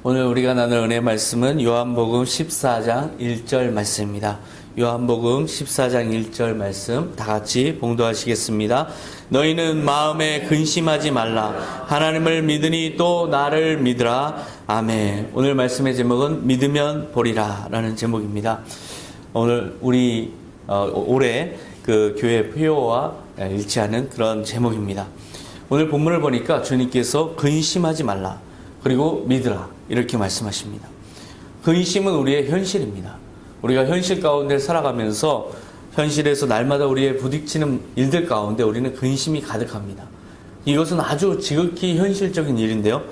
오늘 우리가 나눌 은혜 말씀은 요한복음 14장 1절 말씀입니다. 요한복음 14장 1절 말씀 다 같이 봉독하시겠습니다. 너희는 마음에 근심하지 말라. 하나님을 믿으니 또 나를 믿으라. 아멘. 오늘 말씀의 제목은 믿으면 보리라 라는 제목입니다. 오늘 우리 올해 그 교회 표어와 일치하는 그런 제목입니다. 오늘 본문을 보니까 주님께서 근심하지 말라. 그리고 믿으라. 이렇게 말씀하십니다. 근심은 우리의 현실입니다. 우리가 현실 가운데 살아가면서 현실에서 날마다 우리의 부딪히는 일들 가운데 우리는 근심이 가득합니다. 이것은 아주 지극히 현실적인 일인데요.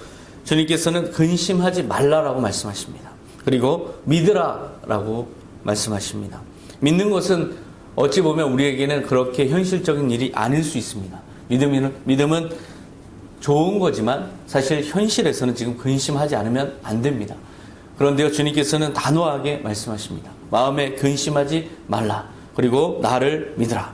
주님께서는 근심하지 말라라고 말씀하십니다. 그리고 믿으라라고 말씀하십니다. 믿는 것은 어찌 보면 우리에게는 그렇게 현실적인 일이 아닐 수 있습니다. 믿음은 좋은 거지만 사실 현실에서는 지금 근심하지 않으면 안 됩니다. 그런데요, 주님께서는 단호하게 말씀하십니다. 마음에 근심하지 말라. 그리고 나를 믿으라.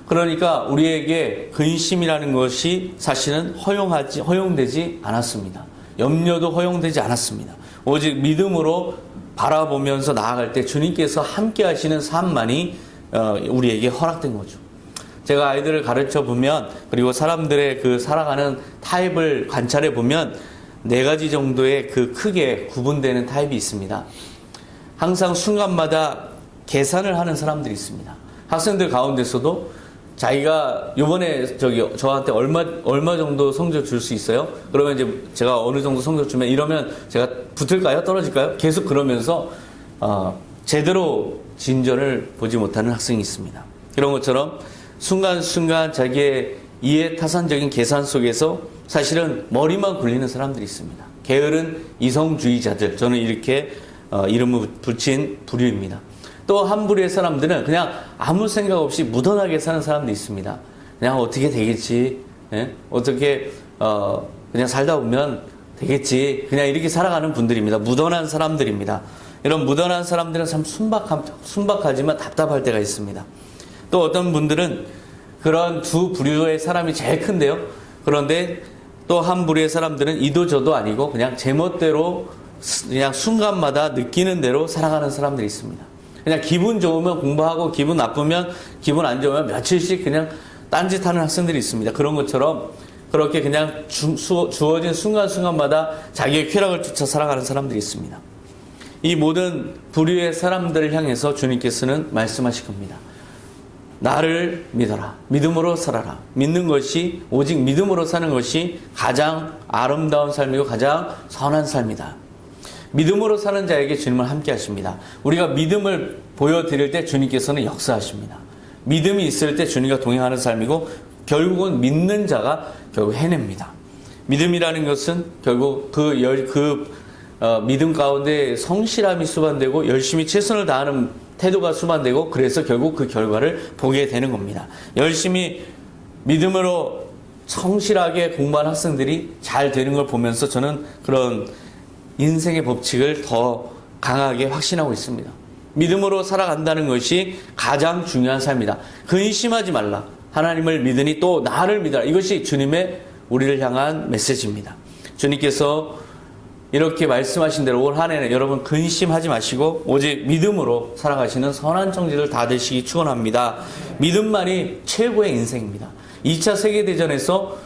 그러니까 우리에게 근심이라는 것이 사실은 허용되지 않았습니다. 염려도 허용되지 않았습니다. 오직 믿음으로 바라보면서 나아갈 때 주님께서 함께 하시는 삶만이 우리에게 허락된 거죠. 제가 아이들을 가르쳐 보면, 그리고 사람들의 그 살아가는 타입을 관찰해 보면 4가지 정도의 그 크게 구분되는 타입이 있습니다. 항상 순간마다 계산을 하는 사람들이 있습니다. 학생들 가운데서도 자기가 요번에 저한테 얼마 정도 성적 줄 수 있어요? 그러면 이제 제가 어느 정도 성적 주면 이러면 제가 붙을까요? 떨어질까요? 계속 그러면서 제대로 진전을 보지 못하는 학생이 있습니다. 그런 것처럼 순간순간 자기의 이해타산적인 계산 속에서 사실은 머리만 굴리는 사람들이 있습니다. 게으른 이성주의자들, 저는 이렇게 이름을 붙인 부류입니다. 또 한 부류의 사람들은 그냥 아무 생각 없이 무던하게 사는 사람도 있습니다. 그냥 어떻게 되겠지, 어떻게 그냥 살다 보면 되겠지, 그냥 이렇게 살아가는 분들입니다. 무던한 사람들입니다. 이런 무던한 사람들은 참 순박하지만 답답할 때가 있습니다. 또 어떤 분들은 그런 두 부류의 사람이 제일 큰데요. 그런데 또 한 부류의 사람들은 이도저도 아니고 그냥 제멋대로 그냥 순간마다 느끼는 대로 살아가는 사람들이 있습니다. 그냥 기분 좋으면 공부하고 기분 나쁘면 기분 안 좋으면 며칠씩 그냥 딴짓하는 학생들이 있습니다. 그런 것처럼 그렇게 그냥 주어진 순간순간마다 자기의 쾌락을 쫓아 살아가는 사람들이 있습니다. 이 모든 부류의 사람들을 향해서 주님께서는 말씀하실 겁니다. 나를 믿어라. 믿음으로 살아라. 믿는 것이, 오직 믿음으로 사는 것이 가장 아름다운 삶이고 가장 선한 삶이다. 믿음으로 사는 자에게 주님은 함께 하십니다. 우리가 믿음을 보여드릴 때 주님께서는 역사하십니다. 믿음이 있을 때 주님과 동행하는 삶이고 결국은 믿는 자가 결국 해냅니다. 믿음이라는 것은 결국 믿음 가운데 성실함이 수반되고 열심히 최선을 다하는 태도가 수반되고 그래서 결국 그 결과를 보게 되는 겁니다. 열심히 믿음으로 성실하게 공부한 학생들이 잘 되는 걸 보면서 저는 그런 인생의 법칙을 더 강하게 확신하고 있습니다. 믿음으로 살아간다는 것이 가장 중요한 삶이다. 근심하지 말라. 하나님을 믿으니 또 나를 믿어라. 이것이 주님의 우리를 향한 메시지입니다. 주님께서 이렇게 말씀하신 대로 올 한 해는 여러분 근심하지 마시고 오직 믿음으로 살아가시는 선한 청지들 다 되시기 축원합니다. 믿음만이 최고의 인생입니다. 2차 세계대전에서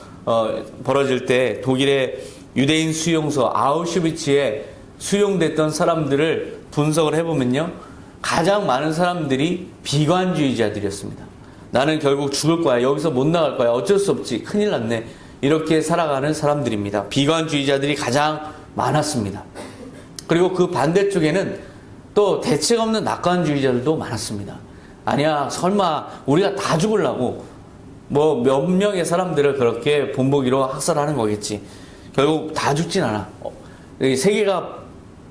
벌어질 때 독일의 유대인 수용소 아우슈비츠에 수용됐던 사람들을 분석을 해보면요, 가장 많은 사람들이 비관주의자들이었습니다. 나는 결국 죽을 거야. 여기서 못 나갈 거야. 어쩔 수 없지. 큰일 났네. 이렇게 살아가는 사람들입니다. 비관주의자들이 가장 많았습니다. 그리고 그 반대쪽에는 또 대책 없는 낙관주의자들도 많았습니다. 아니야, 설마 우리가 다 죽으려고 뭐 몇 명의 사람들을 그렇게 본보기로 학살하는 거겠지. 결국 다 죽진 않아. 세계가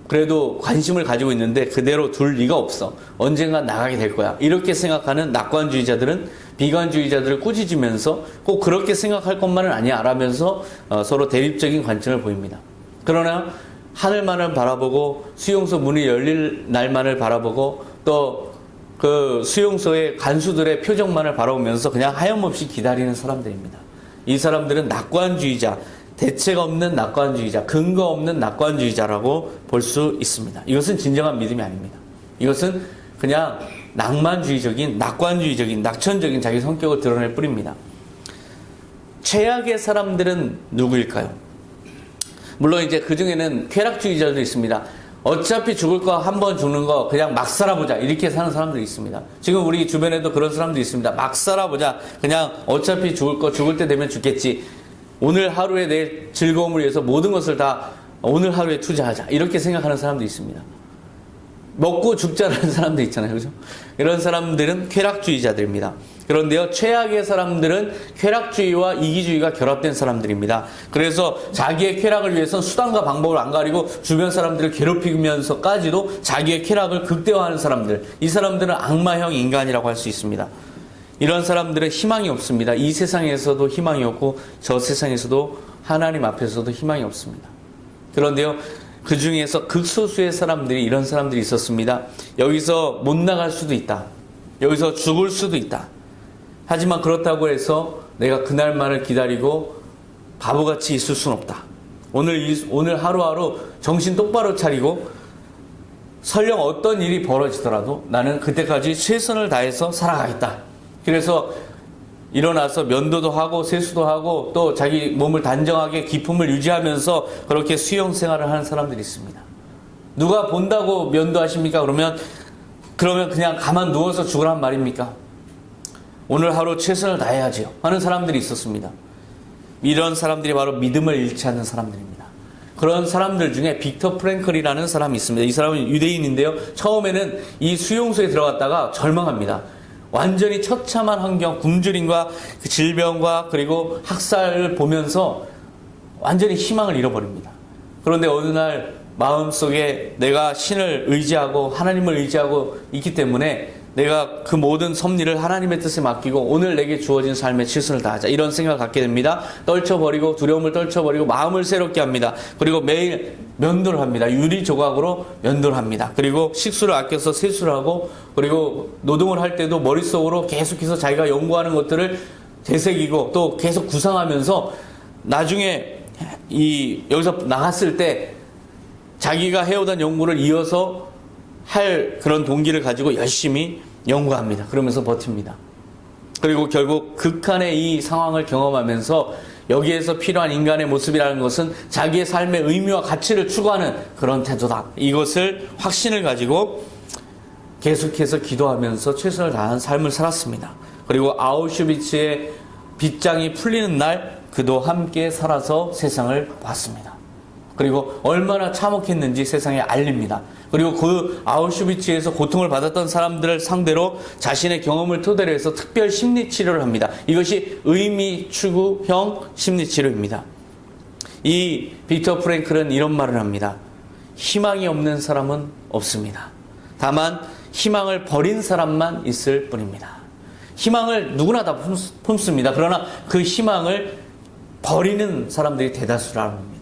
그래도 관심을 가지고 있는데 그대로 둘 리가 없어. 언젠간 나가게 될 거야. 이렇게 생각하는 낙관주의자들은 비관주의자들을 꾸짖으면서 꼭 그렇게 생각할 것만은 아니야 라면서 서로 대립적인 관점을 보입니다. 그러나 하늘만을 바라보고 수용소 문이 열릴 날만을 바라보고 또 그 수용소의 간수들의 표정만을 바라보면서 그냥 하염없이 기다리는 사람들입니다. 이 사람들은 낙관주의자, 대책 없는 낙관주의자, 근거 없는 낙관주의자라고 볼 수 있습니다. 이것은 진정한 믿음이 아닙니다. 이것은 그냥 낭만주의적인, 낙관주의적인, 낙천적인 자기 성격을 드러낼 뿐입니다. 최악의 사람들은 누구일까요? 물론 이제 그 중에는 쾌락주의자도 있습니다. 어차피 죽을 거 한 번 죽는 거 그냥 막 살아보자 이렇게 사는 사람들이 있습니다. 지금 우리 주변에도 그런 사람들이 있습니다. 막 살아보자. 그냥 어차피 죽을 거 죽을 때 되면 죽겠지. 오늘 하루에 내 즐거움을 위해서 모든 것을 다 오늘 하루에 투자하자. 이렇게 생각하는 사람도 있습니다. 먹고 죽자라는 사람도 있잖아요. 그죠? 이런 사람들은 쾌락주의자들입니다. 그런데요, 최악의 사람들은 쾌락주의와 이기주의가 결합된 사람들입니다. 그래서 자기의 쾌락을 위해서는 수단과 방법을 안 가리고 주변 사람들을 괴롭히면서까지도 자기의 쾌락을 극대화하는 사람들. 이 사람들은 악마형 인간이라고 할 수 있습니다. 이런 사람들은 희망이 없습니다. 이 세상에서도 희망이 없고 저 세상에서도 하나님 앞에서도 희망이 없습니다. 그런데요, 그 중에서 극소수의 사람들이 이런 사람들이 있었습니다. 여기서 못 나갈 수도 있다. 여기서 죽을 수도 있다. 하지만 그렇다고 해서 내가 그날만을 기다리고 바보같이 있을 수는 없다. 오늘 하루하루 정신 똑바로 차리고 설령 어떤 일이 벌어지더라도 나는 그때까지 최선을 다해서 살아가겠다. 그래서 일어나서 면도도 하고 세수도 하고 또 자기 몸을 단정하게 기품을 유지하면서 그렇게 수영 생활을 하는 사람들이 있습니다. 누가 본다고 면도하십니까? 그러면 그냥 가만 누워서 죽으란 말입니까? 오늘 하루 최선을 다해야지요 하는 사람들이 있었습니다. 이런 사람들이 바로 믿음을 잃지 않는 사람들입니다. 그런 사람들 중에 빅터 프랭클이라는 사람이 있습니다. 이 사람은 유대인인데요. 처음에는 이 수용소에 들어갔다가 절망합니다. 완전히 처참한 환경, 굶주림과 그 질병과 그리고 학살을 보면서 완전히 희망을 잃어버립니다. 그런데 어느 날 마음속에 내가 신을 의지하고 하나님을 의지하고 있기 때문에 내가 그 모든 섭리를 하나님의 뜻에 맡기고 오늘 내게 주어진 삶에 최선을 다하자 이런 생각을 갖게 됩니다. 떨쳐버리고 두려움을 떨쳐버리고 마음을 새롭게 합니다. 그리고 매일 면도를 합니다. 유리 조각으로 면도를 합니다. 그리고 식수를 아껴서 세수를 하고 그리고 노동을 할 때도 머릿속으로 계속해서 자기가 연구하는 것들을 되새기고 또 계속 구상하면서 나중에 여기서 나갔을 때 자기가 해오던 연구를 이어서 할 그런 동기를 가지고 열심히 연구합니다. 그러면서 버팁니다. 그리고 결국 극한의 이 상황을 경험하면서 여기에서 필요한 인간의 모습이라는 것은 자기의 삶의 의미와 가치를 추구하는 그런 태도다. 이것을 확신을 가지고 계속해서 기도하면서 최선을 다한 삶을 살았습니다. 그리고 아우슈비츠의 빗장이 풀리는 날 그도 함께 살아서 세상을 봤습니다. 그리고 얼마나 참혹했는지 세상에 알립니다. 그리고 그 아우슈비츠에서 고통을 받았던 사람들을 상대로 자신의 경험을 토대로 해서 특별 심리치료를 합니다. 이것이 의미 추구형 심리치료입니다. 이 빅터 프랭클은 이런 말을 합니다. 희망이 없는 사람은 없습니다. 다만 희망을 버린 사람만 있을 뿐입니다. 희망을 누구나 다 품습니다. 그러나 그 희망을 버리는 사람들이 대다수라는 겁니다.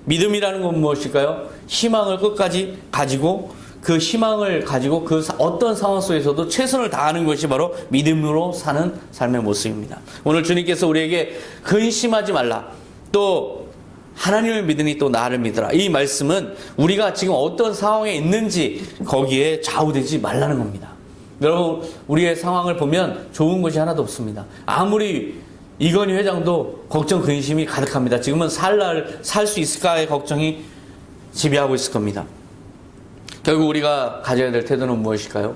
믿음이라는 건 무엇일까요? 희망을 끝까지 가지고 그 희망을 가지고 그 어떤 상황 속에서도 최선을 다하는 것이 바로 믿음으로 사는 삶의 모습입니다. 오늘 주님께서 우리에게 근심하지 말라. 또 하나님을 믿으니 또 나를 믿으라. 이 말씀은 우리가 지금 어떤 상황에 있는지 거기에 좌우되지 말라는 겁니다. 여러분, 우리의 상황을 보면 좋은 것이 하나도 없습니다. 아무리 이건희 회장도 걱정 근심이 가득합니다. 지금은 살 수 있을까의 걱정이 지배하고 있을 겁니다. 결국 우리가 가져야 될 태도는 무엇일까요?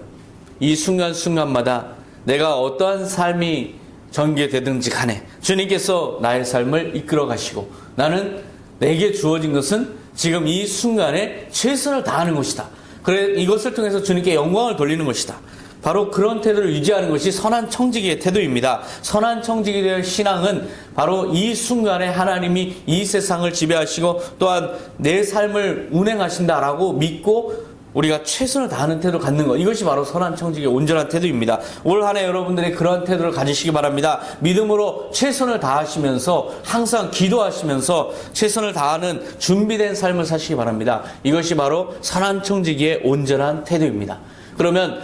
이 순간순간마다 내가 어떠한 삶이 전개되든지 간에 주님께서 나의 삶을 이끌어 가시고 나는 내게 주어진 것은 지금 이 순간에 최선을 다하는 것이다. 그래 이것을 통해서 주님께 영광을 돌리는 것이다. 바로 그런 태도를 유지하는 것이 선한 청지기의 태도입니다. 선한 청지기의 신앙은 바로 이 순간에 하나님이 이 세상을 지배하시고 또한 내 삶을 운행하신다라고 믿고 우리가 최선을 다하는 태도를 갖는 것. 이것이 바로 선한 청지기의 온전한 태도입니다. 올 한 해 여러분들이 그런 태도를 가지시기 바랍니다. 믿음으로 최선을 다하시면서 항상 기도하시면서 최선을 다하는 준비된 삶을 사시기 바랍니다. 이것이 바로 선한 청지기의 온전한 태도입니다. 그러면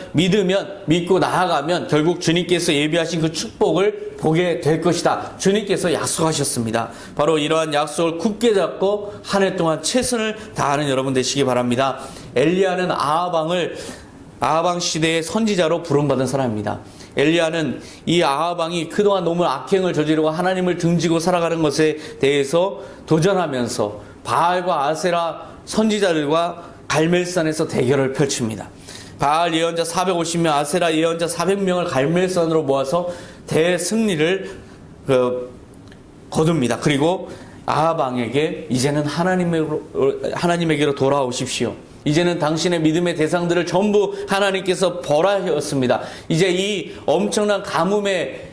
믿고 나아가면 결국 주님께서 예비하신 그 축복을 보게 될 것이다. 주님께서 약속하셨습니다. 바로 이러한 약속을 굳게 잡고 한 해 동안 최선을 다하는 여러분 되시기 바랍니다. 엘리야는 아하방 시대의 선지자로 부름받은 사람입니다. 엘리야는 이 아하방이 그동안 너무 악행을 저지르고 하나님을 등지고 살아가는 것에 대해서 도전하면서 바알과 아세라 선지자들과 갈멜산에서 대결을 펼칩니다. 바알 예언자 450명, 아세라 예언자 400명을 갈멜산으로 모아서 대승리를 거둡니다. 그리고 아하방에게 이제는 하나님에게로 돌아오십시오. 이제는 당신의 믿음의 대상들을 전부 하나님께서 벌하셨습니다. 이제 이 엄청난 가뭄의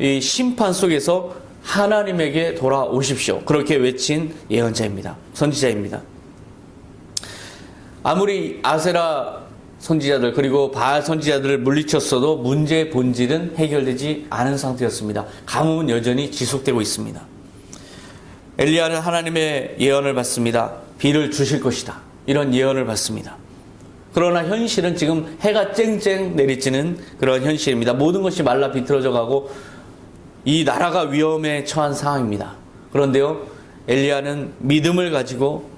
이 심판 속에서 하나님에게 돌아오십시오. 그렇게 외친 예언자입니다. 선지자입니다. 아무리 아세라 선지자들 그리고 바알 선지자들을 물리쳤어도 문제의 본질은 해결되지 않은 상태였습니다. 가뭄은 여전히 지속되고 있습니다. 엘리야는 하나님의 예언을 받습니다. 비를 주실 것이다. 이런 예언을 받습니다. 그러나 현실은 지금 해가 쨍쨍 내리쬐는 그런 현실입니다. 모든 것이 말라 비틀어져 가고 이 나라가 위험에 처한 상황입니다. 그런데요, 엘리야는 믿음을 가지고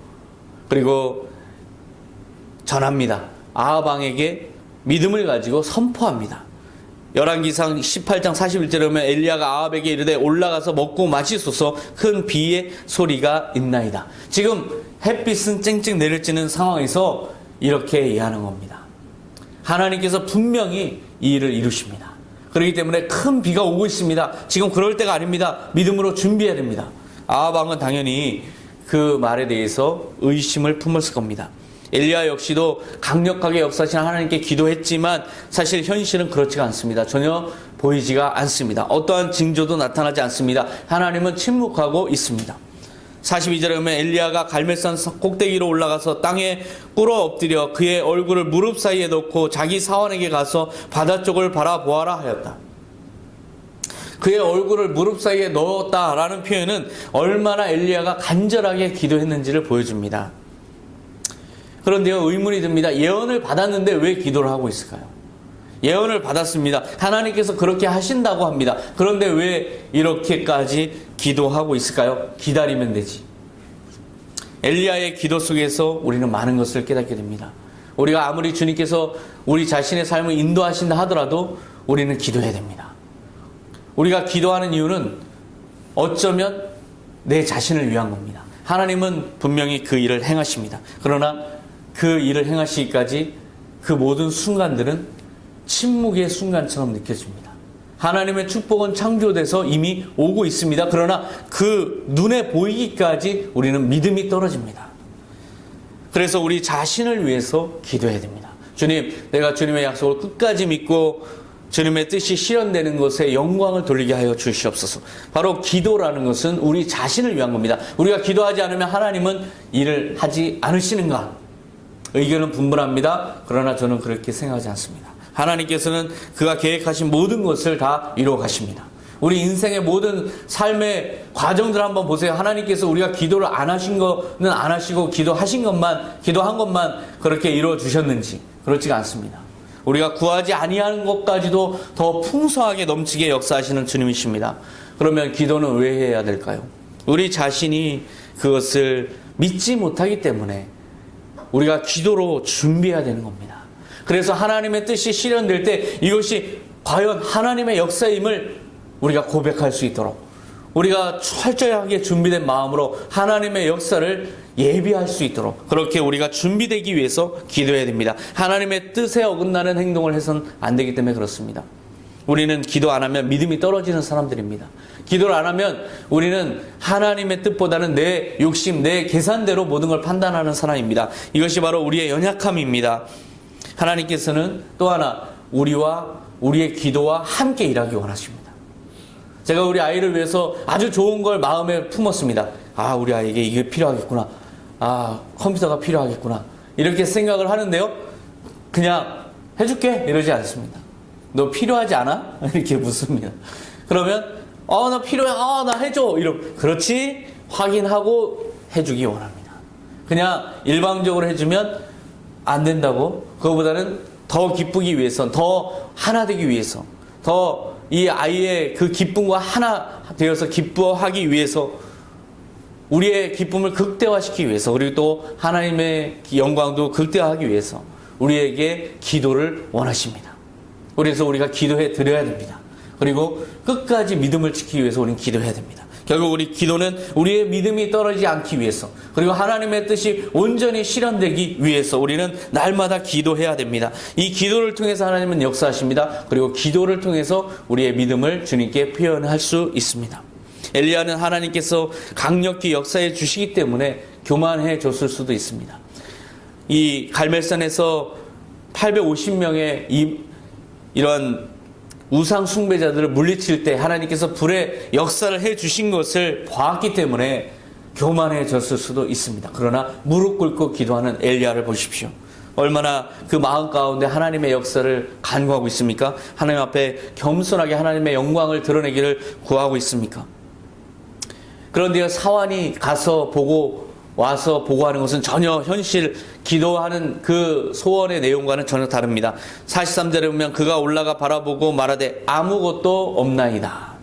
그리고 전합니다. 아하방에게 믿음을 가지고 선포합니다. 열왕기상 18장 41절에 보면 엘리야가 아합에게 이르되 올라가서 먹고 마시소서 큰 비의 소리가 있나이다. 지금 햇빛은 쨍쨍 내리쬐는 상황에서 이렇게 얘기하는 겁니다. 하나님께서 분명히 이 일을 이루십니다. 그렇기 때문에 큰 비가 오고 있습니다. 지금 그럴 때가 아닙니다. 믿음으로 준비해야 됩니다. 아하방은 당연히 그 말에 대해서 의심을 품었을 겁니다. 엘리야 역시도 강력하게 역사하신 하나님께 기도했지만 사실 현실은 그렇지가 않습니다. 전혀 보이지가 않습니다. 어떠한 징조도 나타나지 않습니다. 하나님은 침묵하고 있습니다. 42절에 보면 엘리야가 갈멜산 꼭대기로 올라가서 땅에 꿇어 엎드려 그의 얼굴을 무릎 사이에 넣고 자기 사환에게 가서 바다 쪽을 바라보아라 하였다. 그의 얼굴을 무릎 사이에 넣었다라는 표현은 얼마나 엘리야가 간절하게 기도했는지를 보여줍니다. 그런데요, 의문이 듭니다. 예언을 받았는데 왜 기도를 하고 있을까요? 예언을 받았습니다. 하나님께서 그렇게 하신다고 합니다. 그런데 왜 이렇게까지 기도하고 있을까요? 기다리면 되지. 엘리야의 기도 속에서 우리는 많은 것을 깨닫게 됩니다. 우리가 아무리 주님께서 우리 자신의 삶을 인도하신다 하더라도 우리는 기도해야 됩니다. 우리가 기도하는 이유는 어쩌면 내 자신을 위한 겁니다. 하나님은 분명히 그 일을 행하십니다. 그러나 그 일을 행하시기까지 그 모든 순간들은 침묵의 순간처럼 느껴집니다. 하나님의 축복은 창조돼서 이미 오고 있습니다. 그러나 그 눈에 보이기까지 우리는 믿음이 떨어집니다. 그래서 우리 자신을 위해서 기도해야 됩니다. 주님, 내가 주님의 약속을 끝까지 믿고 주님의 뜻이 실현되는 것에 영광을 돌리게 하여 주시옵소서. 바로 기도라는 것은 우리 자신을 위한 겁니다. 우리가 기도하지 않으면 하나님은 일을 하지 않으시는가? 의견은 분분합니다. 그러나 저는 그렇게 생각하지 않습니다. 하나님께서는 그가 계획하신 모든 것을 다 이루어 가십니다. 우리 인생의 모든 삶의 과정들 한번 보세요. 하나님께서 우리가 기도를 안 하신 거는 안 하시고 기도한 것만 그렇게 이루어 주셨는지 그렇지가 않습니다. 우리가 구하지 아니하는 것까지도 더 풍성하게 넘치게 역사하시는 주님이십니다. 그러면 기도는 왜 해야 될까요? 우리 자신이 그것을 믿지 못하기 때문에 우리가 기도로 준비해야 되는 겁니다. 그래서 하나님의 뜻이 실현될 때 이것이 과연 하나님의 역사임을 우리가 고백할 수 있도록 우리가 철저하게 준비된 마음으로 하나님의 역사를 예비할 수 있도록 그렇게 우리가 준비되기 위해서 기도해야 됩니다. 하나님의 뜻에 어긋나는 행동을 해서는 안 되기 때문에 그렇습니다. 우리는 기도 안 하면 믿음이 떨어지는 사람들입니다. 기도를 안 하면 우리는 하나님의 뜻보다는 내 욕심, 내 계산대로 모든 걸 판단하는 사람입니다. 이것이 바로 우리의 연약함입니다. 하나님께서는 또 하나 우리의 기도와 함께 일하기 원하십니다. 제가 우리 아이를 위해서 아주 좋은 걸 마음에 품었습니다. 아, 우리 아이에게 이게 필요하겠구나. 아, 컴퓨터가 필요하겠구나. 이렇게 생각을 하는데요. 그냥 해줄게 이러지 않습니다. 너 필요하지 않아? 이렇게 묻습니다. 그러면 나 필요해. 나 해줘. 그렇지? 확인하고 해주기 원합니다. 그냥 일방적으로 해주면 안 된다고 그거보다는 더 기쁘기 위해서, 더 하나 되기 위해서, 더 이 아이의 그 기쁨과 하나 되어서 기뻐하기 위해서, 우리의 기쁨을 극대화시키기 위해서, 그리고 또 하나님의 영광도 극대화하기 위해서 우리에게 기도를 원하십니다. 그래서 우리가 기도해 드려야 됩니다. 그리고 끝까지 믿음을 지키기 위해서 우리는 기도해야 됩니다. 결국 우리 기도는 우리의 믿음이 떨어지지 않기 위해서, 그리고 하나님의 뜻이 온전히 실현되기 위해서 우리는 날마다 기도해야 됩니다. 이 기도를 통해서 하나님은 역사하십니다. 그리고 기도를 통해서 우리의 믿음을 주님께 표현할 수 있습니다. 엘리야는 하나님께서 강력히 역사해 주시기 때문에 교만해 줬을 수도 있습니다. 이 갈멜산에서 850명의 이런 우상 숭배자들을 물리칠 때 하나님께서 불의 역사를 해 주신 것을 보았기 때문에 교만해졌을 수도 있습니다. 그러나 무릎 꿇고 기도하는 엘리야를 보십시오. 얼마나 그 마음 가운데 하나님의 역사를 간구하고 있습니까? 하나님 앞에 겸손하게 하나님의 영광을 드러내기를 구하고 있습니까? 그런데 사환이 가서 와서 보고하는 것은 전혀 현실 기도하는 그 소원의 내용과는 전혀 다릅니다. 43절에 보면 그가 올라가 바라보고 말하되 아무것도 없나이다.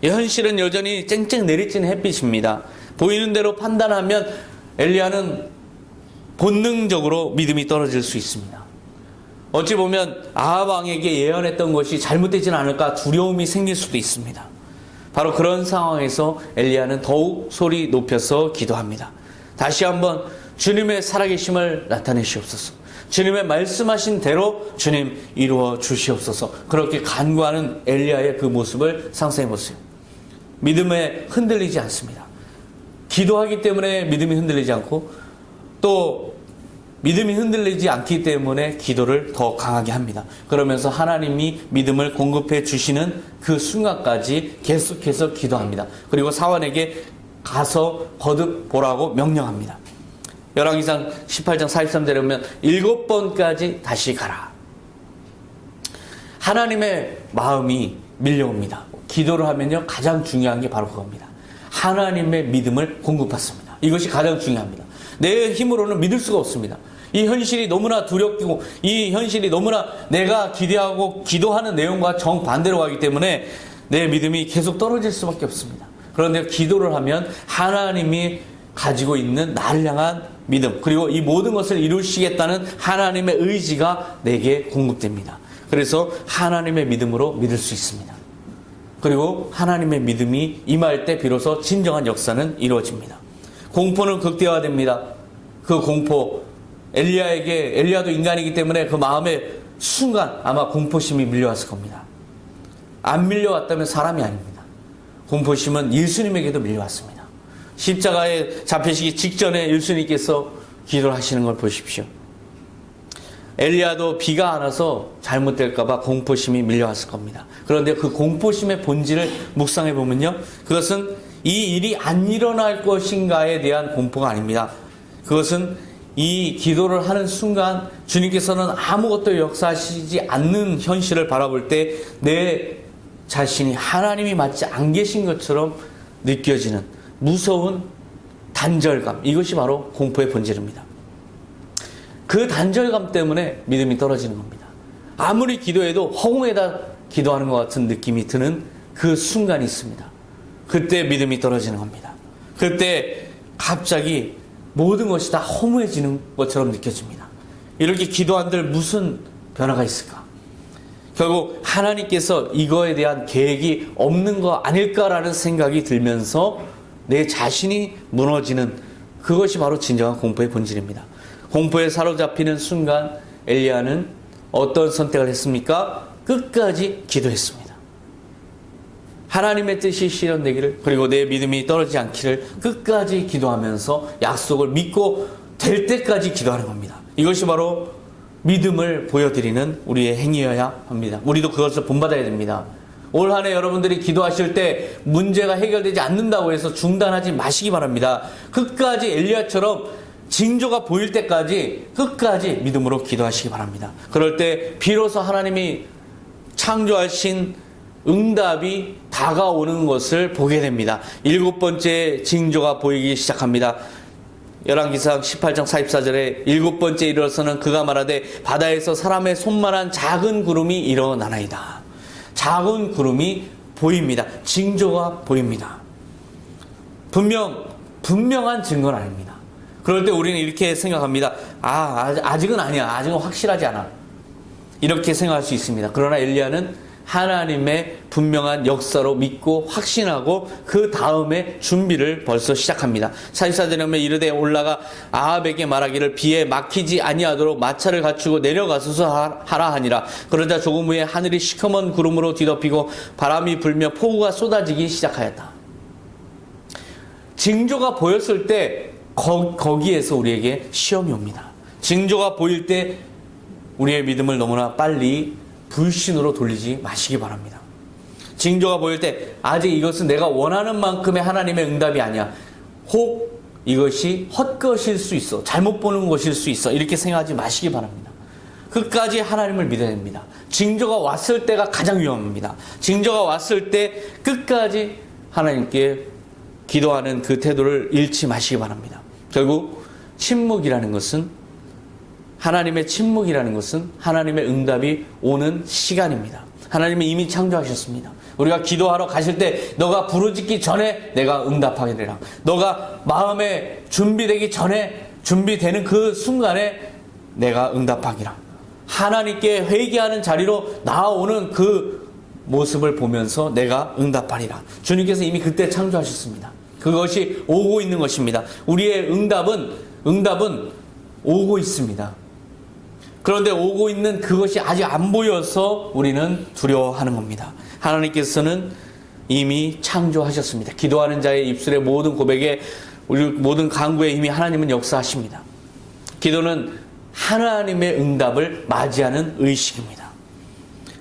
이 현실은 여전히 쨍쨍 내리쬐는 햇빛입니다. 보이는 대로 판단하면 엘리야는 본능적으로 믿음이 떨어질 수 있습니다. 어찌 보면 아합 왕에게 예언했던 것이 잘못되지는 않을까 두려움이 생길 수도 있습니다. 바로 그런 상황에서 엘리야는 더욱 소리 높여서 기도합니다. 다시 한번 주님의 살아계심을 나타내시옵소서. 주님의 말씀하신 대로 주님 이루어 주시옵소서. 그렇게 간구하는 엘리야의 그 모습을 상상해 보세요. 믿음에 흔들리지 않습니다. 기도하기 때문에 믿음이 흔들리지 않고, 또 믿음이 흔들리지 않기 때문에 기도를 더 강하게 합니다. 그러면서 하나님이 믿음을 공급해 주시는 그 순간까지 계속해서 기도합니다. 그리고 사환에게 가서 거듭 보라고 명령합니다. 열왕기상 18장 43절에 보면 7번까지 다시 가라. 하나님의 마음이 밀려옵니다. 기도를 하면요, 가장 중요한 게 바로 그겁니다. 하나님의 믿음을 공급받습니다. 이것이 가장 중요합니다. 내 힘으로는 믿을 수가 없습니다. 이 현실이 너무나 두렵고, 이 현실이 너무나 내가 기대하고 기도하는 내용과 정반대로 가기 때문에 내 믿음이 계속 떨어질 수밖에 없습니다. 그런데 기도를 하면 하나님이 가지고 있는 나를 향한 믿음, 그리고 이 모든 것을 이루시겠다는 하나님의 의지가 내게 공급됩니다. 그래서 하나님의 믿음으로 믿을 수 있습니다. 그리고 하나님의 믿음이 임할 때 비로소 진정한 역사는 이루어집니다. 공포는 극대화됩니다. 그 공포, 엘리야도 인간이기 때문에 그 마음에 순간 아마 공포심이 밀려왔을 겁니다. 안 밀려왔다면 사람이 아닙니다. 공포심은 예수님에게도 밀려왔습니다. 십자가에 잡히시기 직전에 예수님께서 기도를 하시는 걸 보십시오. 엘리야도 비가 안 와서 잘못될까봐 공포심이 밀려왔을 겁니다. 그런데 그 공포심의 본질을 묵상해 보면요, 그것은 이 일이 안 일어날 것인가에 대한 공포가 아닙니다. 그것은 이 기도를 하는 순간 주님께서는 아무것도 역사하시지 않는 현실을 바라볼 때 내 자신이 하나님이 맞지 안 계신 것처럼 느껴지는 무서운 단절감, 이것이 바로 공포의 본질입니다. 그 단절감 때문에 믿음이 떨어지는 겁니다. 아무리 기도해도 허공에다 기도하는 것 같은 느낌이 드는 그 순간이 있습니다. 그때 믿음이 떨어지는 겁니다. 그때 갑자기 모든 것이 다 허무해지는 것처럼 느껴집니다. 이렇게 기도한들 무슨 변화가 있을까? 결국 하나님께서 이거에 대한 계획이 없는 거 아닐까라는 생각이 들면서 내 자신이 무너지는, 그것이 바로 진정한 공포의 본질입니다. 공포에 사로잡히는 순간 엘리야는 어떤 선택을 했습니까? 끝까지 기도했습니다. 하나님의 뜻이 실현되기를, 그리고 내 믿음이 떨어지지 않기를 끝까지 기도하면서 약속을 믿고 될 때까지 기도하는 겁니다. 이것이 바로 믿음을 보여드리는 우리의 행위여야 합니다. 우리도 그것을 본받아야 됩니다. 올 한 해 여러분들이 기도하실 때 문제가 해결되지 않는다고 해서 중단하지 마시기 바랍니다. 끝까지 엘리야처럼 징조가 보일 때까지 끝까지 믿음으로 기도하시기 바랍니다. 그럴 때 비로소 하나님이 창조하신 응답이 다가오는 것을 보게 됩니다. 7번째 징조가 보이기 시작합니다. 열왕기상 18장 44절에 일곱 번째 일어서는 그가 말하되 바다에서 사람의 손만한 작은 구름이 일어나나이다. 작은 구름이 보입니다. 징조가 보입니다. 분명한 증거는 아닙니다. 그럴 때 우리는 이렇게 생각합니다. 아직은 아니야. 아직은 확실하지 않아. 이렇게 생각할 수 있습니다. 그러나 엘리야는 하나님의 분명한 역사로 믿고 확신하고 그 다음에 준비를 벌써 시작합니다. 44절에 보면 이르되 올라가 아합에게 말하기를 비에 막히지 아니하도록 마차를 갖추고 내려가소서 하라 하니라. 그러자 조금 후에 하늘이 시커먼 구름으로 뒤덮이고 바람이 불며 폭우가 쏟아지기 시작하였다. 징조가 보였을 때 거기에서 우리에게 시험이 옵니다. 징조가 보일 때 우리의 믿음을 너무나 빨리 불신으로 돌리지 마시기 바랍니다. 징조가 보일 때 아직 이것은 내가 원하는 만큼의 하나님의 응답이 아니야. 혹 이것이 헛것일 수 있어. 잘못 보는 것일 수 있어. 이렇게 생각하지 마시기 바랍니다. 끝까지 하나님을 믿어야 됩니다. 징조가 왔을 때가 가장 위험합니다. 징조가 왔을 때 끝까지 하나님께 기도하는 그 태도를 잃지 마시기 바랍니다. 결국 하나님의 침묵이라는 것은 하나님의 응답이 오는 시간입니다. 하나님이 이미 창조하셨습니다. 우리가 기도하러 가실 때 너가 부르짖기 전에 내가 응답하게 되라. 너가 마음에 준비되기 전에 준비되는 그 순간에 내가 응답하기라. 하나님께 회개하는 자리로 나아오는 그 모습을 보면서 내가 응답하리라. 주님께서 이미 그때 창조하셨습니다. 그것이 오고 있는 것입니다. 우리의 응답은 오고 있습니다. 그런데 오고 있는 그것이 아직 안 보여서 우리는 두려워하는 겁니다. 하나님께서는 이미 창조하셨습니다. 기도하는 자의 입술의 모든 고백에 모든 간구에 이미 하나님은 역사하십니다. 기도는 하나님의 응답을 맞이하는 의식입니다.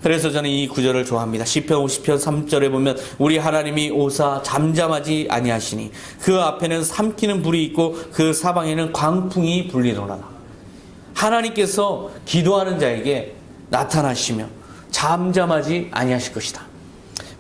그래서 저는 이 구절을 좋아합니다. 시편 50편 3절에 보면 우리 하나님이 오사 잠잠하지 아니하시니 그 앞에는 삼키는 불이 있고 그 사방에는 광풍이 불리노라. 하나님께서 기도하는 자에게 나타나시며 잠잠하지 아니하실 것이다.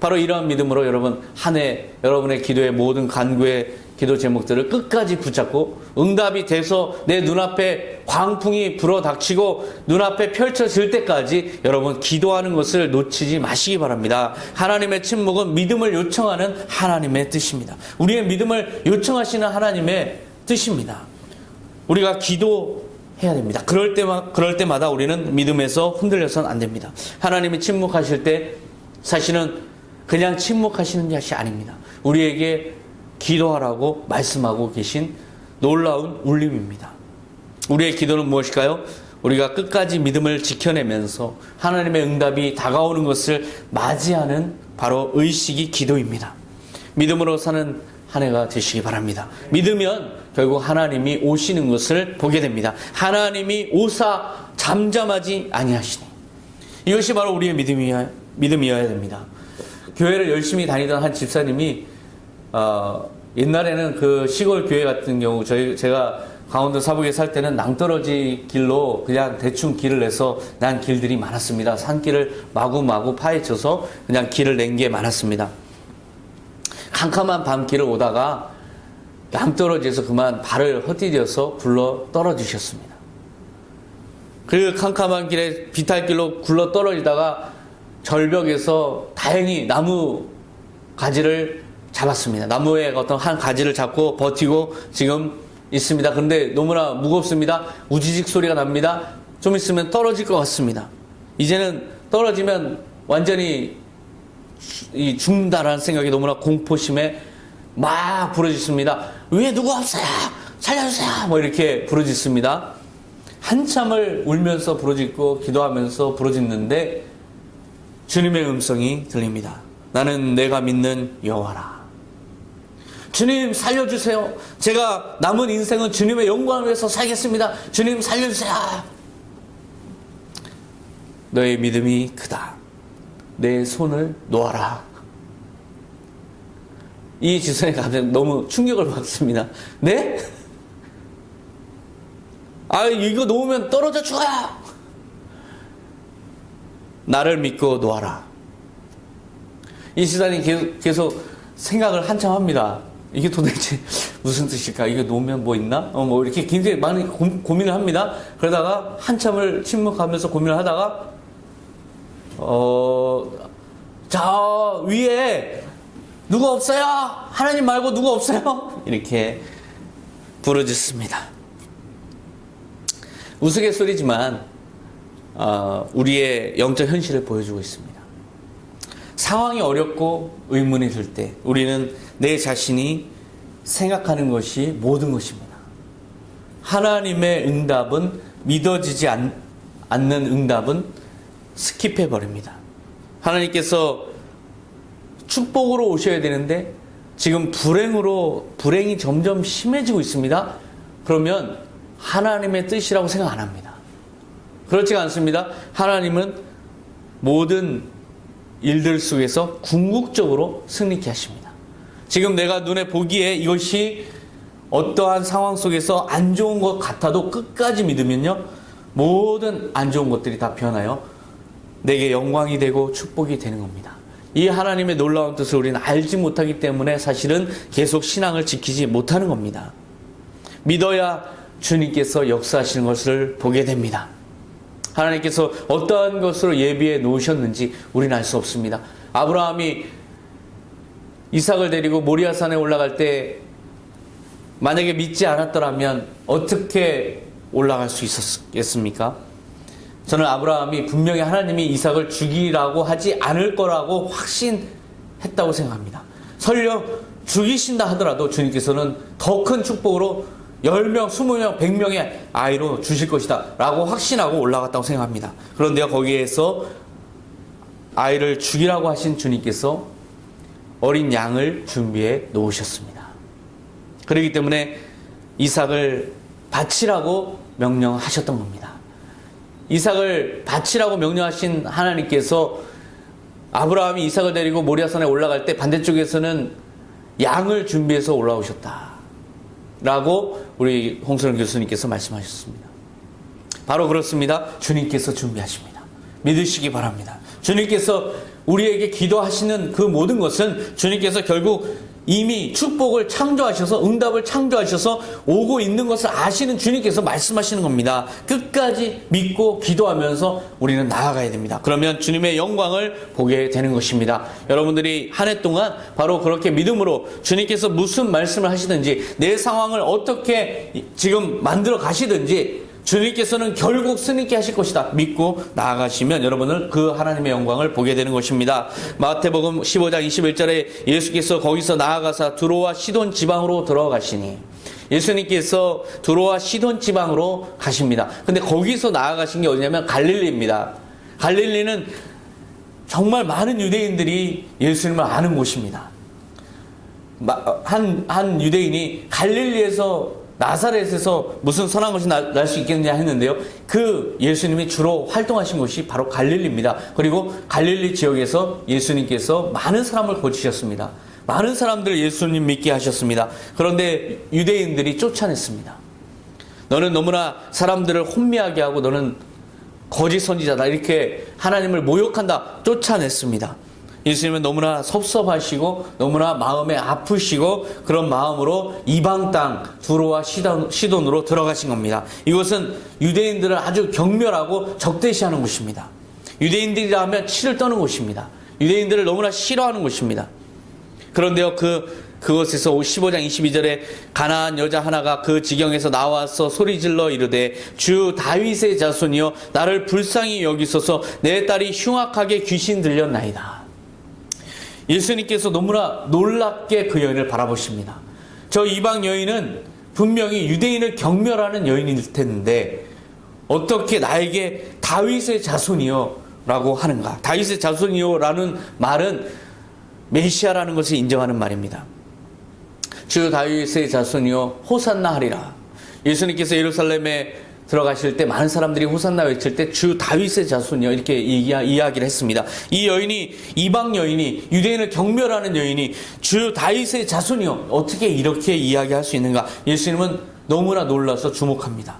바로 이러한 믿음으로 여러분 한 해 여러분의 기도의 모든 간구의 기도 제목들을 끝까지 붙잡고 응답이 돼서 내 눈앞에 광풍이 불어닥치고 눈앞에 펼쳐질 때까지 여러분 기도하는 것을 놓치지 마시기 바랍니다. 하나님의 침묵은 믿음을 요청하는 하나님의 뜻입니다. 우리의 믿음을 요청하시는 하나님의 뜻입니다. 우리가 기도해야 됩니다. 그럴 때마다 우리는 믿음에서 흔들려서는 안 됩니다. 하나님이 침묵하실 때 사실은 그냥 침묵하시는 것이 아닙니다. 우리에게 기도하라고 말씀하고 계신 놀라운 울림입니다. 우리의 기도는 무엇일까요? 우리가 끝까지 믿음을 지켜내면서 하나님의 응답이 다가오는 것을 맞이하는 바로 의식이 기도입니다. 믿음으로 사는 한 해가 되시기 바랍니다. 믿으면 결국 하나님이 오시는 것을 보게 됩니다. 하나님이 오사 잠잠하지 아니하시니. 이것이 바로 우리의 믿음이어야 됩니다. 교회를 열심히 다니던 한 집사님이 옛날에는 그 시골 교회 같은 경우 제가 강원도 사북에 살 때는 낭떠러지 길로 그냥 대충 길을 내서 난 길들이 많았습니다. 산길을 마구마구 파헤쳐서 그냥 길을 낸 게 많았습니다. 캄캄한 밤길을 오다가 낭떠러지에서 그만 발을 헛디뎌서 굴러 떨어지셨습니다. 그 캄캄한 길에 비탈길로 굴러 떨어지다가 절벽에서 다행히 나무 가지를 잡았습니다. 나무의 어떤 한 가지를 잡고 버티고 지금 있습니다. 그런데 너무나 무겁습니다. 우지직 소리가 납니다. 좀 있으면 떨어질 것 같습니다. 이제는 떨어지면 완전히 죽는다라는 생각이 너무나 공포심에 막 부르짖습니다. 위에 누구 없어요? 살려주세요! 뭐 이렇게 부르짖습니다. 한참을 울면서 부르짖고 기도하면서 부르짖는데 주님의 음성이 들립니다. 나는 내가 믿는 여호와라. 주님 살려주세요. 제가 남은 인생은 주님의 영광을 위해서 살겠습니다. 주님 살려주세요. 너의 믿음이 크다. 내 손을 놓아라. 이 지선이 갑자기 너무 충격을 받습니다. 네? 이거 놓으면 떨어져 죽어요. 나를 믿고 놓아라. 이 지선이 계속 생각을 한참 합니다. 이게 도대체 무슨 뜻일까? 이거 놓으면 뭐 있나? 뭐 이렇게 굉장히 많은 고민을 합니다. 그러다가 한참을 침묵하면서 고민을 하다가 저 위에 누가 없어요? 하나님 말고 누가 없어요? 이렇게 부르짖습니다. 우스갯소리지만 우리의 영적 현실을 보여주고 있습니다. 상황이 어렵고 의문이 들 때 우리는 내 자신이 생각하는 것이 모든 것입니다. 하나님의 응답은 믿어지지 않는 응답은 스킵해버립니다. 하나님께서 축복으로 오셔야 되는데 지금 불행이 점점 심해지고 있습니다. 그러면 하나님의 뜻이라고 생각 안 합니다. 그렇지가 않습니다. 하나님은 모든 일들 속에서 궁극적으로 승리케 하십니다. 지금 내가 눈에 보기에 이것이 어떠한 상황 속에서 안 좋은 것 같아도 끝까지 믿으면요, 모든 안 좋은 것들이 다 변하여 내게 영광이 되고 축복이 되는 겁니다. 이 하나님의 놀라운 뜻을 우리는 알지 못하기 때문에 사실은 계속 신앙을 지키지 못하는 겁니다. 믿어야 주님께서 역사하시는 것을 보게 됩니다. 하나님께서 어떠한 것으로 예비해 놓으셨는지 우리는 알 수 없습니다. 아브라함이 이삭을 데리고 모리아산에 올라갈 때 만약에 믿지 않았더라면 어떻게 올라갈 수 있었겠습니까? 저는 아브라함이 분명히 하나님이 이삭을 죽이라고 하지 않을 거라고 확신했다고 생각합니다. 설령 죽이신다 하더라도 주님께서는 더 큰 축복으로 10명, 20명, 100명의 아이로 주실 것이다 라고 확신하고 올라갔다고 생각합니다. 그런데요, 거기에서 아이를 죽이라고 하신 주님께서 어린 양을 준비해 놓으셨습니다. 그렇기 때문에 이삭을 바치라고 명령하셨던 겁니다. 이삭을 바치라고 명령하신 하나님께서 아브라함이 이삭을 데리고 모리아산에 올라갈 때 반대쪽에서는 양을 준비해서 올라오셨다 라고 우리 홍선영 교수님께서 말씀하셨습니다. 바로 그렇습니다. 주님께서 준비하십니다. 믿으시기 바랍니다. 주님께서 우리에게 기도하시는 그 모든 것은 주님께서 결국 이미 축복을 창조하셔서 응답을 창조하셔서 오고 있는 것을 아시는 주님께서 말씀하시는 겁니다. 끝까지 믿고 기도하면서 우리는 나아가야 됩니다. 그러면 주님의 영광을 보게 되는 것입니다. 여러분들이 한 해 동안 바로 그렇게 믿음으로 주님께서 무슨 말씀을 하시든지 내 상황을 어떻게 지금 만들어 가시든지 주님께서는 결국 승리케 하실 것이다 믿고 나아가시면 여러분은 그 하나님의 영광을 보게 되는 것입니다. 마태복음 15장 21절에 예수께서 거기서 나아가사 두로와 시돈 지방으로 들어가시니, 예수님께서 두로와 시돈 지방으로 가십니다. 근데 거기서 나아가신 게 어디냐면 갈릴리입니다. 갈릴리는 정말 많은 유대인들이 예수님을 아는 곳입니다. 한 유대인이 갈릴리에서 나사렛에서 무슨 선한 것이 날 수 있겠느냐 했는데요, 그 예수님이 주로 활동하신 곳이 바로 갈릴리입니다. 그리고 갈릴리 지역에서 예수님께서 많은 사람을 고치셨습니다. 많은 사람들을 예수님 믿게 하셨습니다. 그런데 유대인들이 쫓아냈습니다. 너는 너무나 사람들을 혼미하게 하고 너는 거짓 선지자다, 이렇게 하나님을 모욕한다, 쫓아냈습니다. 예수님은 너무나 섭섭하시고 너무나 마음에 아프시고 그런 마음으로 이방 땅 두로와 시돈으로 들어가신 겁니다. 이것은 유대인들을 아주 경멸하고 적대시하는 곳입니다. 유대인들이라면 치를 떠는 곳입니다. 유대인들을 너무나 싫어하는 곳입니다. 그런데요, 그곳에서 15장 22절에 가나안 여자 하나가 그 지경에서 나와서 소리질러 이르되 주 다윗의 자손이여 나를 불쌍히 여기소서, 내 딸이 흉악하게 귀신 들렸나이다. 예수님께서 너무나 놀랍게 그 여인을 바라보십니다. 저 이방 여인은 분명히 유대인을 경멸하는 여인일 텐데 어떻게 나에게 다윗의 자손이요 라고 하는가. 다윗의 자손이요 라는 말은 메시아라는 것을 인정하는 말입니다. 주 다윗의 자손이요 호산나 하리라. 예수님께서 예루살렘에 들어가실 때 많은 사람들이 호산나 외칠 때 주 다윗의 자손이요 이렇게 이야기를 했습니다. 이 여인이, 이방 여인이, 유대인을 경멸하는 여인이 주 다윗의 자손이요 어떻게 이렇게 이야기할 수 있는가. 예수님은 너무나 놀라서 주목합니다.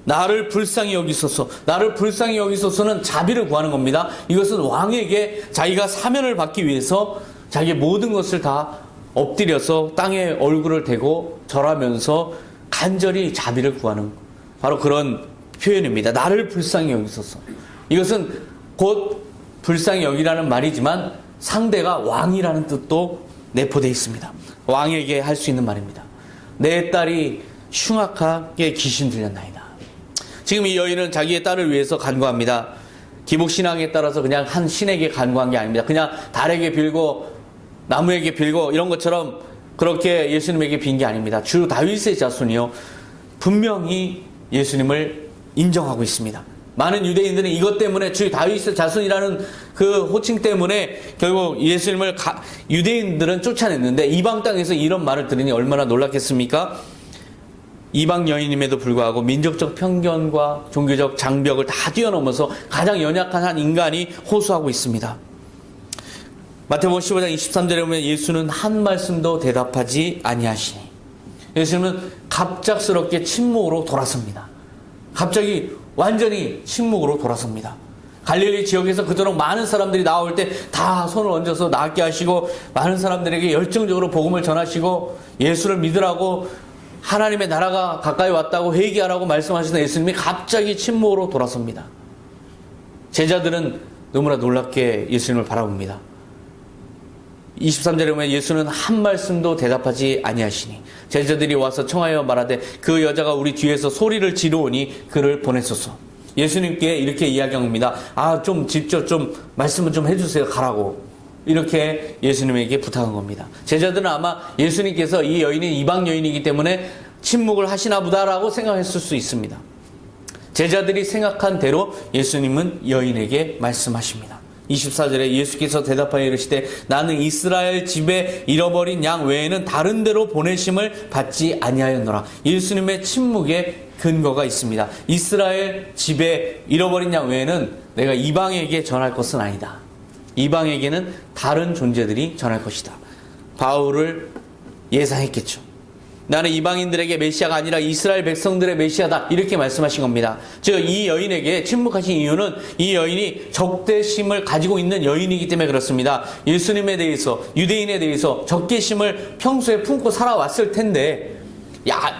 나를 불쌍히 여기소서, 나를 불쌍히 여기소서는 자비를 구하는 겁니다. 이것은 왕에게 자기가 사면을 받기 위해서 자기의 모든 것을 다 엎드려서 땅에 얼굴을 대고 절하면서 간절히 자비를 구하는 바로 그런 표현입니다. 나를 불쌍히 여기소서. 이것은 곧 불쌍히 여기라는 말이지만 상대가 왕이라는 뜻도 내포되어 있습니다. 왕에게 할 수 있는 말입니다. 내 딸이 흉악하게 귀신 들렸나이다. 지금 이 여인은 자기의 딸을 위해서 간구합니다. 기복신앙에 따라서 그냥 한 신에게 간구한 게 아닙니다. 그냥 달에게 빌고 나무에게 빌고 이런 것처럼 그렇게 예수님에게 빈 게 아닙니다. 주 다윗의 자손이요, 분명히 예수님을 인정하고 있습니다. 많은 유대인들은 이것 때문에 주 다윗의 자손이라는 그 호칭 때문에 결국 예수님을 유대인들은 쫓아냈는데 이방 땅에서 이런 말을 들으니 얼마나 놀랐겠습니까? 이방 여인임에도 불구하고 민족적 편견과 종교적 장벽을 다 뛰어넘어서 가장 연약한 한 인간이 호소하고 있습니다. 마태복음 15장 23절에 보면 예수는 한 말씀도 대답하지 아니하시니, 예수님은 갑작스럽게 침묵으로 돌아섭니다. 갑자기 완전히 침묵으로 돌아섭니다. 갈릴리 지역에서 그토록 많은 사람들이 나올 때 다 손을 얹어서 낫게 하시고 많은 사람들에게 열정적으로 복음을 전하시고 예수를 믿으라고, 하나님의 나라가 가까이 왔다고 회개하라고 말씀하시던 예수님이 갑자기 침묵으로 돌아섭니다. 제자들은 너무나 놀랍게 예수님을 바라봅니다. 23절에 보면 예수는 한 말씀도 대답하지 아니하시니 제자들이 와서 청하여 말하되 그 여자가 우리 뒤에서 소리를 지르오니 그를 보내소서. 예수님께 이렇게 이야기합니다. 좀 직접 좀 말씀을 좀 해주세요. 가라고. 이렇게 예수님에게 부탁한 겁니다. 제자들은 아마 예수님께서 이 여인이 이방 여인이기 때문에 침묵을 하시나 보다라고 생각했을 수 있습니다. 제자들이 생각한 대로 예수님은 여인에게 말씀하십니다. 24절에 예수께서 대답하여 이르시되 나는 이스라엘 집에 잃어버린 양 외에는 다른 데로 보내심을 받지 아니하였노라. 예수님의 침묵에 근거가 있습니다. 이스라엘 집에 잃어버린 양 외에는 내가 이방에게 전할 것은 아니다. 이방에게는 다른 존재들이 전할 것이다. 바울을 예상했겠죠. 나는 이방인들에게 메시아가 아니라 이스라엘 백성들의 메시아다. 이렇게 말씀하신 겁니다. 즉 이 여인에게 침묵하신 이유는 이 여인이 적대심을 가지고 있는 여인이기 때문에 그렇습니다. 예수님에 대해서, 유대인에 대해서 적개심을 평소에 품고 살아왔을 텐데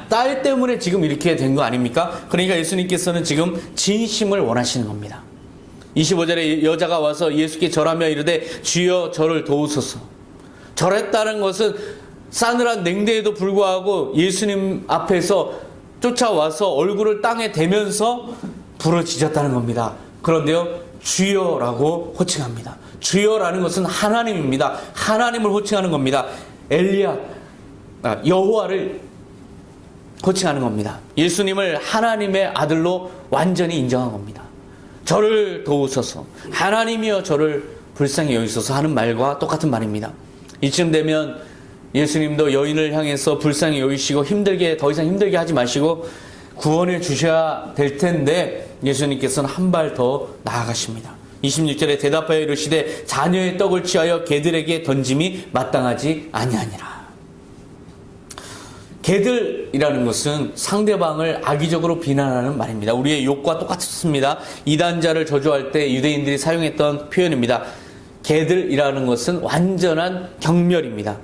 딸 때문에 지금 이렇게 된 거 아닙니까? 그러니까 예수님께서는 지금 진심을 원하시는 겁니다. 25절에 여자가 와서 예수께 절하며 이르되 주여 저를 도우소서. 절했다는 것은 싸늘한 냉대에도 불구하고 예수님 앞에서 쫓아와서 얼굴을 땅에 대면서 부르짖었다는 겁니다. 그런데요, 주여라고 호칭합니다. 주여라는 것은 하나님입니다. 하나님을 호칭하는 겁니다. 여호와를 호칭하는 겁니다. 예수님을 하나님의 아들로 완전히 인정한 겁니다. 저를 도우소서, 하나님이여 저를 불쌍히 여기소서 하는 말과 똑같은 말입니다. 이쯤 되면 예수님도 여인을 향해서 불쌍히 여기시고 더 이상 힘들게 하지 마시고 구원해 주셔야 될 텐데 예수님께서는 한 발 더 나아가십니다. 26절에 대답하여 이르시되 자녀의 떡을 취하여 개들에게 던짐이 마땅하지 아니하니라. 개들이라는 것은 상대방을 악의적으로 비난하는 말입니다. 우리의 욕과 똑같습니다. 이단자를 저주할 때 유대인들이 사용했던 표현입니다. 개들이라는 것은 완전한 경멸입니다.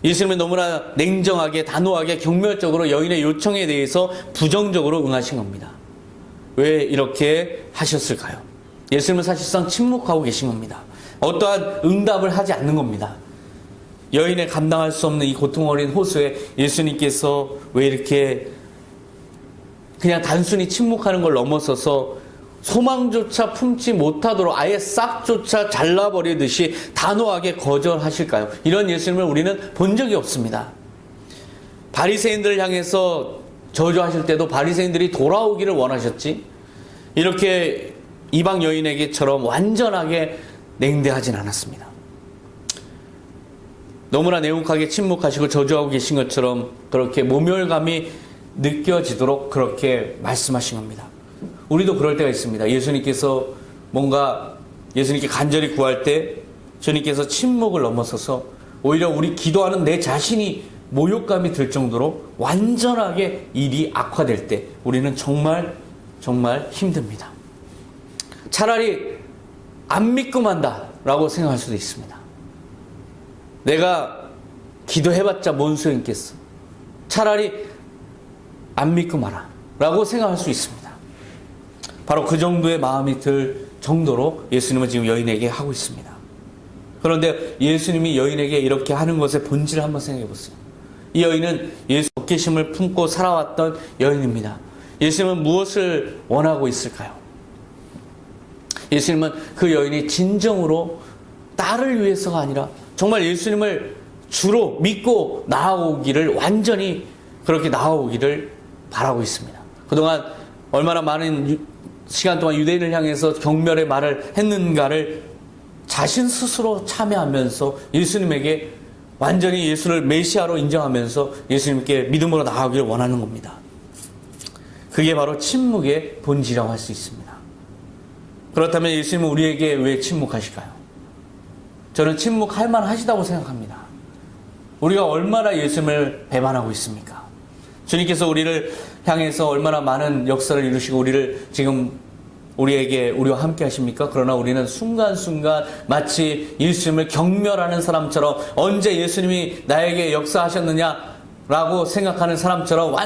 예수님은 너무나 냉정하게, 단호하게, 경멸적으로 여인의 요청에 대해서 부정적으로 응하신 겁니다. 왜 이렇게 하셨을까요? 예수님은 사실상 침묵하고 계신 겁니다. 어떠한 응답을 하지 않는 겁니다. 여인의 감당할 수 없는 이 고통 어린 호소에 예수님께서 왜 이렇게 그냥 단순히 침묵하는 걸 넘어서서 소망조차 품지 못하도록 아예 싹조차 잘라버리듯이 단호하게 거절하실까요? 이런 예수님을 우리는 본 적이 없습니다. 바리새인들을 향해서 저주하실 때도 바리새인들이 돌아오기를 원하셨지 이렇게 이방 여인에게처럼 완전하게 냉대하진 않았습니다. 너무나 냉혹하게 침묵하시고 저주하고 계신 것처럼 그렇게 모멸감이 느껴지도록 그렇게 말씀하신 겁니다. 우리도 그럴 때가 있습니다. 예수님께서 예수님께 간절히 구할 때 주님께서 침묵을 넘어서서 오히려 우리 기도하는 내 자신이 모욕감이 들 정도로 완전하게 일이 악화될 때 우리는 정말 힘듭니다. 차라리 안 믿고 만다 라고 생각할 수도 있습니다. 내가 기도해봤자 뭔 소용있겠어. 차라리 안 믿고 마라 라고 생각할 수 있습니다. 바로 그 정도의 마음이 들 정도로 예수님은 지금 여인에게 하고 있습니다. 그런데 예수님이 여인에게 이렇게 하는 것의 본질을 한번 생각해 보세요. 이 여인은 예수 적개심을 품고 살아왔던 여인입니다. 예수님은 무엇을 원하고 있을까요? 예수님은 그 여인이 진정으로 나를 위해서가 아니라 정말 예수님을 주로 믿고 나아오기를, 완전히 그렇게 나아오기를 바라고 있습니다. 그동안 얼마나 많은 시간 동안 유대인을 향해서 경멸의 말을 했는가를 자신 스스로 참여하면서 예수님에게 완전히 예수를 메시아로 인정하면서 예수님께 믿음으로 나아가기를 원하는 겁니다. 그게 바로 침묵의 본질이라고 할 수 있습니다. 그렇다면 예수님은 우리에게 왜 침묵하실까요? 저는 침묵할 만하시다고 생각합니다. 우리가 얼마나 예수님을 배반하고 있습니까? 주님께서 우리를 향해서 얼마나 많은 역사를 이루시고 우리를 지금 우리와 함께 하십니까? 그러나 우리는 순간순간 마치 예수님을 경멸하는 사람처럼, 언제 예수님이 나에게 역사하셨느냐라고 생각하는 사람처럼